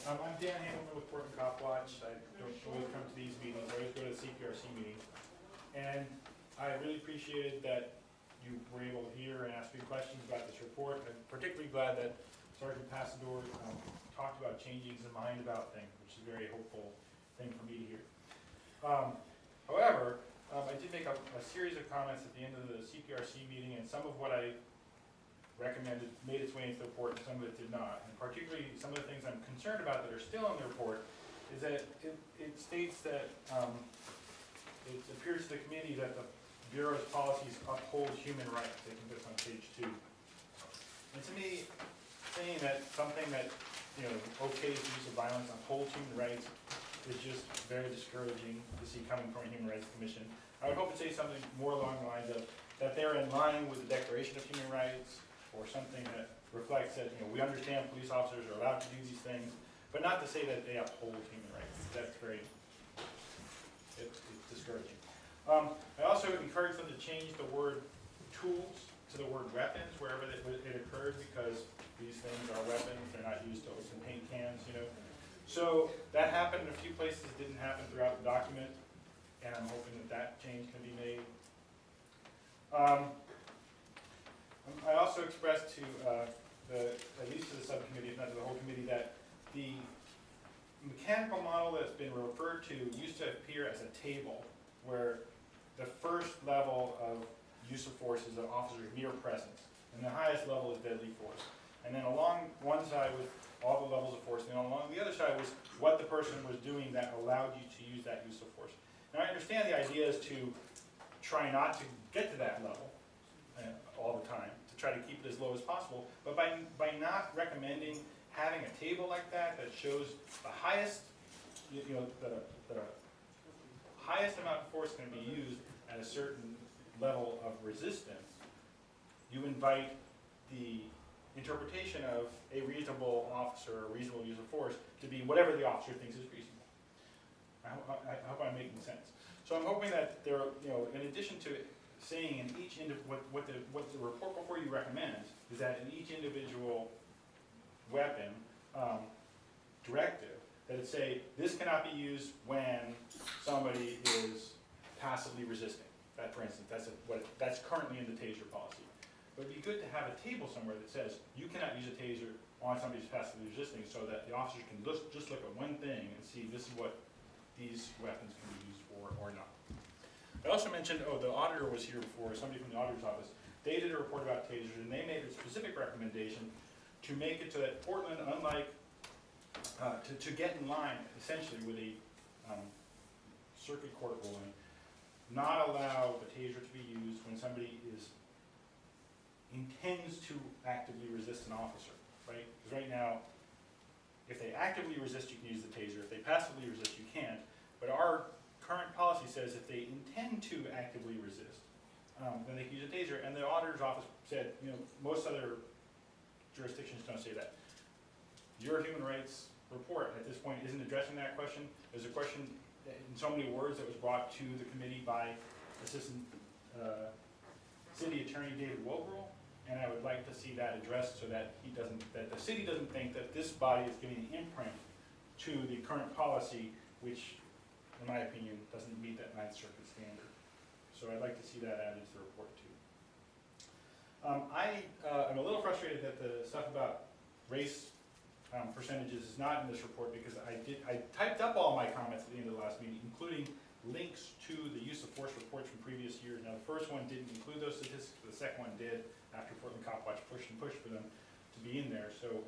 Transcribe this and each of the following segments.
I'm Dan Handleman with Portland CopWatch. I don't always come to these meetings. I always go to the CPRC meeting. And I really appreciated that you were able to hear and ask me questions about this report. I'm particularly glad that Sergeant Passador talked about changing his mind about things, which is a very hopeful thing for me to hear. However, I did make a series of comments at the end of the CPRC meeting, and some of what I recommended made its way into the report and some of it did not. And particularly some of the things I'm concerned about that are still in the report is that it states that it appears to the committee that the Bureau's policies uphold human rights. I think that's on page 2. And to me, saying that something that, you know, okays the use of violence upholds human rights is just very discouraging to see coming from a Human Rights Commission. I would hope to say something more along the lines of that they're in line with the Declaration of Human Rights, or something that reflects that, you know, we understand police officers are allowed to do these things, but not to say that they uphold human rights. That's very, it's discouraging. I also encourage them to change the word tools to the word weapons wherever it occurs, because these things are weapons. They're not used to open paint cans, you know. So that happened in a few places. It didn't happen throughout the document, and I'm hoping that that change can be made. I also expressed to at least to the subcommittee, if not to the whole committee, that the mechanical model that's been referred to used to appear as a table where the first level of use of force is an officer's mere presence, and the highest level is deadly force. And then along one side was all the levels of force, and then along the other side was what the person was doing that allowed you to use that use of force. Now I understand the idea is to try not to get to that level all the time, to try to keep it as low as possible, but by not recommending having a table like that shows the highest, the highest amount of force can be used at a certain level of resistance, you invite the interpretation of a reasonable officer, or reasonable use of force, to be whatever the officer thinks is reasonable. I hope I'm making sense. So I'm hoping that there, in addition to saying in each what the report before you recommends is that in each individual weapon directive, that it say this cannot be used when somebody is passively resisting. That, for instance, that's currently in the taser policy. But it'd be good to have a table somewhere that says you cannot use a taser on somebody who's passively resisting, so that the officers can just look at one thing and see this is what these weapons can be used for or not. I also mentioned, the auditor was here before, somebody from the auditor's office. They did a report about tasers, and they made a specific recommendation to make it so that Portland, unlike, to get in line, essentially, with a circuit court ruling, not allow the taser to be used when somebody intends to actively resist an officer, right? Because right now, if they actively resist, you can use the taser. If they passively resist, you can't. But our current policy says if they intend to actively resist, then they can use a taser. And the auditor's office said, most other jurisdictions don't say that. Your human rights report at this point isn't addressing that question. There's a question in so many words that was brought to the committee by Assistant City Attorney David Wobrel, and I would like to see that addressed so that that the city doesn't think that this body is giving an imprint to the current policy, which, in my opinion, doesn't meet that Ninth Circuit standard. So I'd like to see that added to the report too. I'm a little frustrated that the stuff about race percentages is not in this report, because I typed up all my comments at the end of the last meeting, including links to the use of force reports from previous years. Now the first one didn't include those statistics, but the second one did, after Portland CopWatch pushed for them to be in there. So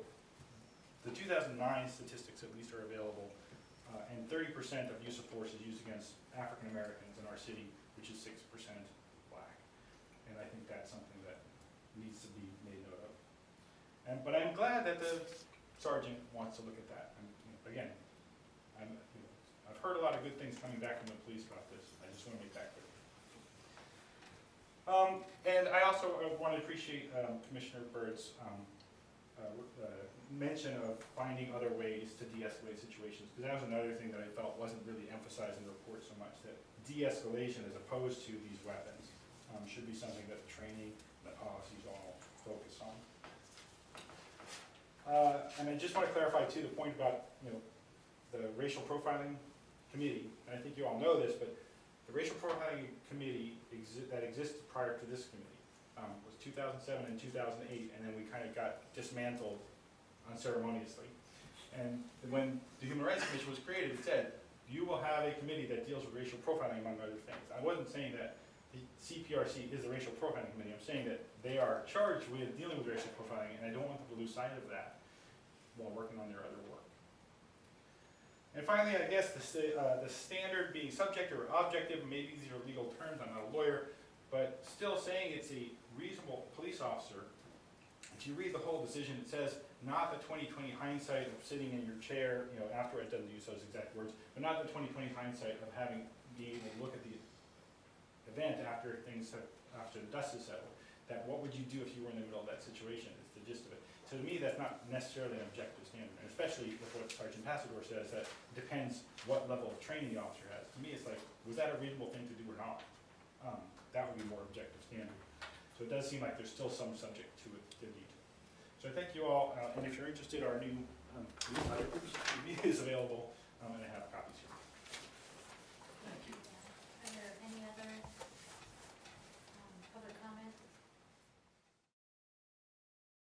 the 2009 statistics at least are available, and 30% of use of force is used against African Americans in our city, which is 6% black. And I think that's something that needs to be made note of. But I'm glad that the sergeant wants to look at that. I've heard a lot of good things coming back from the police about this. I just want to make that clear. And I also want to appreciate Commissioner Byrd's mention of finding other ways to de-escalate situations, because that was another thing that I felt wasn't really emphasized in the report so much, that de-escalation as opposed to these weapons should be something that the training and the policies all focus on. And I just want to clarify too the point about, the racial profiling committee. And I think you all know this, but the racial profiling committee that existed prior to this committee was 2007 and 2008, and then we kind of got dismantled unceremoniously. And when the Human Rights Commission was created, it said, you will have a committee that deals with racial profiling, among other things. I wasn't saying that the CPRC is the racial profiling committee. I'm saying that they are charged with dealing with racial profiling, and I don't want them to lose sight of that while working on their other work. And finally, I guess the standard being subjective or objective, maybe these are legal terms, I'm not a lawyer, but still saying it's a reasonable police officer. If you read the whole decision, it says, not the 20/20 hindsight of sitting in your chair, after it doesn't use those exact words, but not the 20/20 hindsight of being able to look at the event after the dust is settled. That what would you do if you were in the middle of that situation is the gist of it. So to me, that's not necessarily an objective standard, and especially with what Sergeant Passador says, that it depends what level of training the officer has. To me, it's like, was that a reasonable thing to do or not? That would be more objective standard. So it does seem like there's still some subject to it to need. So I thank you all, and if you're interested, our new newsletter is available.